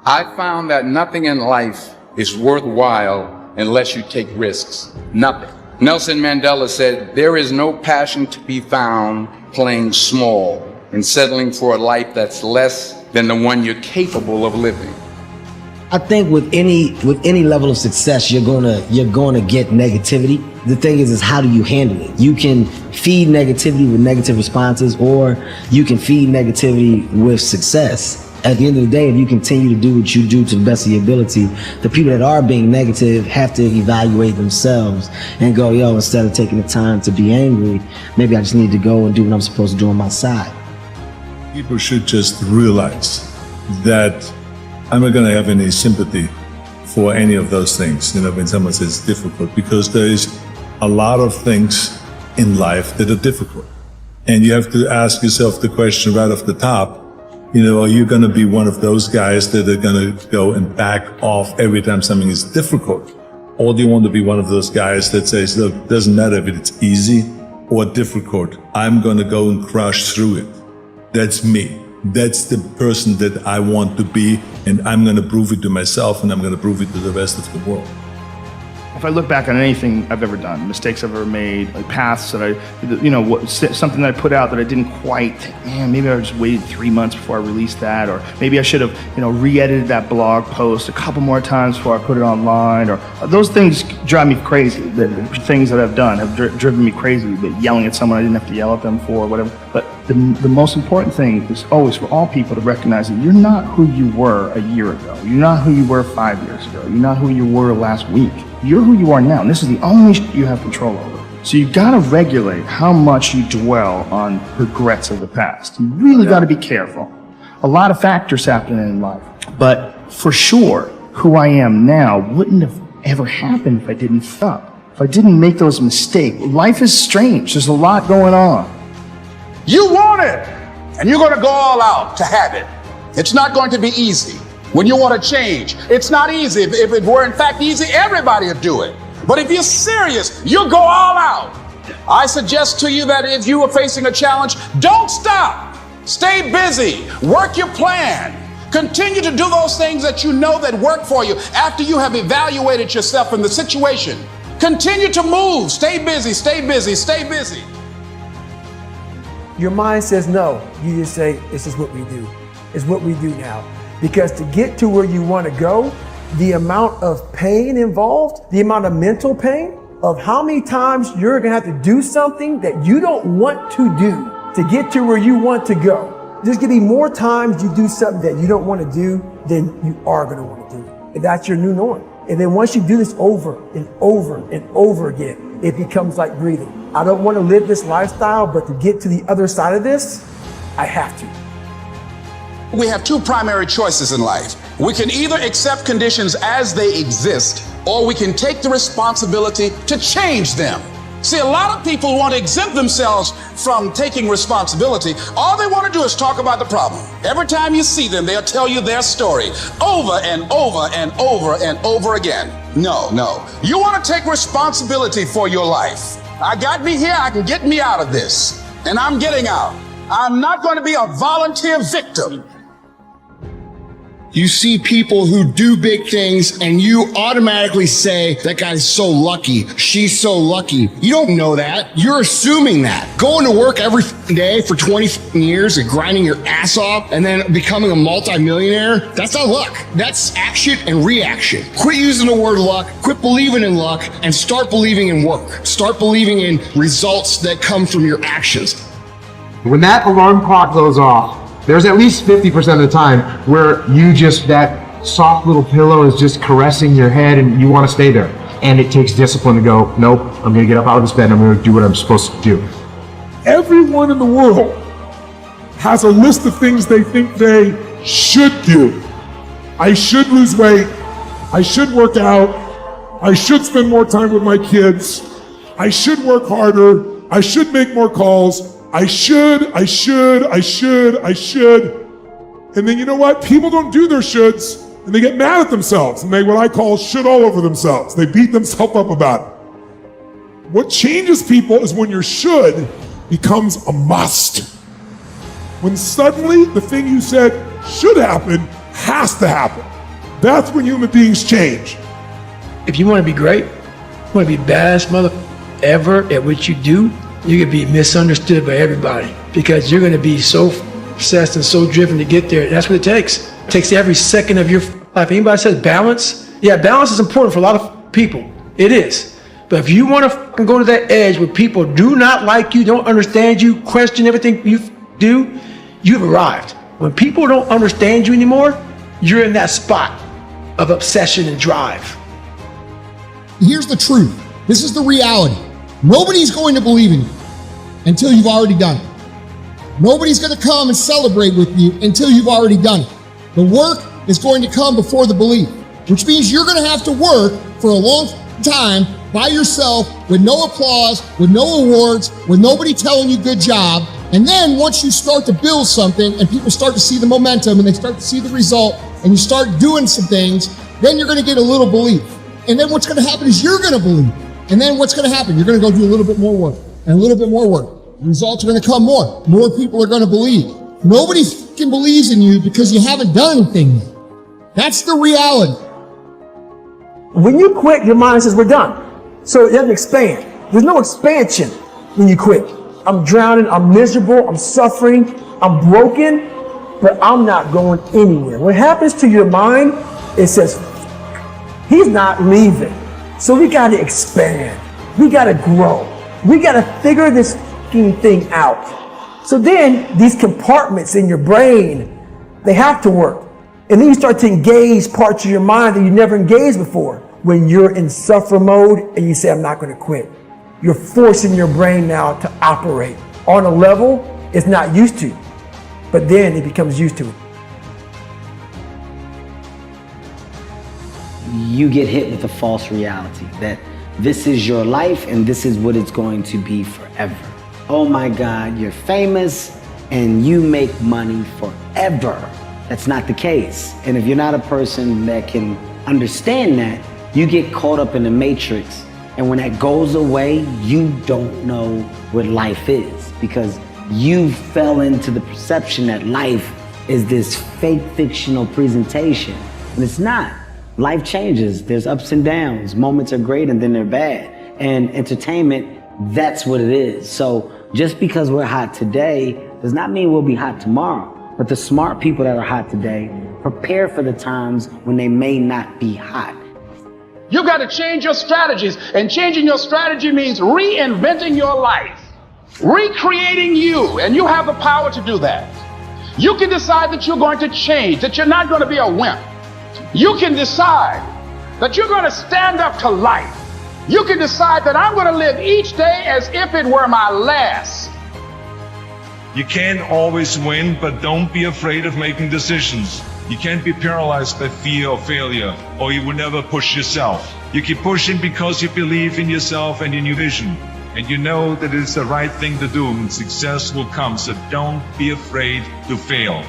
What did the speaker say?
I found that nothing in life is worthwhile unless you take risks. Nothing. Nelson Mandela said, there is no passion to be found playing small and settling for a life that's less than the one you're capable of living. I think with any level of success, you're gonna get negativity. The thing is how do you handle it? You can feed negativity with negative responses, or you can feed negativity with success. At the end of the day, if you continue to do what you do to the best of your ability, the people that are being negative have to evaluate themselves and go, yo, instead of taking the time to be angry, maybe I just need to go and do what I'm supposed to do on my side. People should just realize that I'm not going to have any sympathy for any of those things, when someone says it's difficult, because there is a lot of things in life that are difficult. And you have to ask yourself the question right off the top, are you going to be one of those guys that are going to go and back off every time something is difficult? Or do you want to be one of those guys that says, look, it doesn't matter if it's easy or difficult, I'm going to go and crush through it. That's me. That's the person that I want to be, and I'm going to prove it to myself, and I'm going to prove it to the rest of the world. If I look back on anything I've ever done, mistakes I've ever made, like paths that something that I put out that I didn't quite, maybe I just waited 3 months before I released that, or maybe I should have, re-edited that blog post a couple more times before I put it online, or those things drive me crazy. The things that I've done have driven me crazy, but yelling at someone I didn't have to yell at them for, whatever. But the most important thing is always for all people to recognize that you're not who you were a year ago. You're not who you were 5 years ago. You're not who you were last week. You're who you are now, and this is the only you have control over. So you gotta regulate how much you dwell on regrets of the past. You really gotta be careful. A lot of factors happen in life, but for sure, who I am now wouldn't have ever happened if I didn't fuck up, if I didn't make those mistakes. Life is strange. There's a lot going on. You want it, and you're going to go all out to have it. It's not going to be easy. When you want to change, it's not easy. If it were in fact easy, everybody would do it. But if you're serious, you'll go all out. I suggest to you that if you are facing a challenge, don't stop. Stay busy. Work your plan. Continue to do those things that you know that work for you after you have evaluated yourself in the situation. Continue to move. Stay busy, stay busy, stay busy. Your mind says no. You just say, this is what we do. It's what we do now. Because to get to where you want to go, the amount of pain involved, the amount of mental pain of how many times you're going to have to do something that you don't want to do to get to where you want to go. There's going to be more times you do something that you don't want to do than you are going to want to do. And that's your new norm. And then once you do this over and over and over again, it becomes like breathing. I don't want to live this lifestyle, but to get to the other side of this, I have to. We have two primary choices in life. We can either accept conditions as they exist, or we can take the responsibility to change them. See, a lot of people want to exempt themselves from taking responsibility. All they want to do is talk about the problem. Every time you see them, they'll tell you their story over and over and over and over again. No. You want to take responsibility for your life. I got me here, I can get me out of this. And I'm getting out. I'm not going to be a volunteer victim. You see people who do big things and you automatically say, that guy's so lucky, she's so lucky. You don't know that. You're assuming that. Going to work every day for 20 years and grinding your ass off and then becoming a multimillionaire, that's not luck. That's action and reaction. Quit using the word luck, quit believing in luck, and start believing in work. Start believing in results that come from your actions. When that alarm clock goes off, there's at least 50% of the time where that soft little pillow is just caressing your head and you want to stay there. And it takes discipline to go, nope, I'm going to get up out of this bed and I'm going to do what I'm supposed to do. Everyone in the world has a list of things they think they should do. I should lose weight. I should work out. I should spend more time with my kids. I should work harder. I should make more calls. I should. And then you know what? People don't do their shoulds and they get mad at themselves and they what I call should all over themselves. They beat themselves up about it. What changes people is when your should becomes a must. When suddenly the thing you said should happen has to happen. That's when human beings change. If you want to be great, you want to be best mother ever at what you do, you're going to be misunderstood by everybody because you're going to be so obsessed and so driven to get there. That's what it takes. It takes every second of your life. Anybody says balance? Yeah, balance is important for a lot of people. It is. But if you want to go to that edge where people do not like you, don't understand you, question everything you do, you've arrived. When people don't understand you anymore, you're in that spot of obsession and drive. Here's the truth. This is the reality. Nobody's going to believe in you until you've already done it. Nobody's going to come and celebrate with you until you've already done it. The work is going to come before the belief, which means you're going to have to work for a long time by yourself with no applause, with no awards, with nobody telling you good job. And then once you start to build something and people start to see the momentum and they start to see the result and you start doing some things, then you're going to get a little belief. And then what's going to happen is you're going to believe. And then what's going to happen? You're going to go do a little bit more work and a little bit more work. The results are going to come more. More people are going to believe. Nobody fucking believes in you because you haven't done anything yet. That's the reality. When you quit, your mind says, we're done. So it doesn't expand. There's no expansion when you quit. I'm drowning, I'm miserable, I'm suffering, I'm broken, but I'm not going anywhere. What happens to your mind, it says, he's not leaving. So we got to expand. We got to grow. We got to figure this thing out. So then these compartments in your brain, they have to work. And then you start to engage parts of your mind that you never engaged before. When you're in suffer mode and you say, I'm not going to quit. You're forcing your brain now to operate on a level it's not used to. But then it becomes used to it. You get hit with a false reality that this is your life and this is what it's going to be forever. Oh my God, you're famous and you make money forever. That's not the case. And if you're not a person that can understand that, you get caught up in the matrix. And when that goes away, you don't know what life is because you fell into the perception that life is this fake fictional presentation. And it's not. Life changes. There's ups and downs. Moments are great and then they're bad. And entertainment, that's what it is. So just because we're hot today does not mean we'll be hot tomorrow. But the smart people that are hot today prepare for the times when they may not be hot. You've got to change your strategies, and changing your strategy means reinventing your life, recreating you, and you have the power to do that. You can decide that you're going to change, that you're not going to be a wimp. You can decide that you're going to stand up to life. You can decide that I'm going to live each day as if it were my last. You can't always win, but don't be afraid of making decisions. You can't be paralyzed by fear of failure, or you will never push yourself. You keep pushing because you believe in yourself and in your vision. And you know that it's the right thing to do, and success will come, so don't be afraid to fail.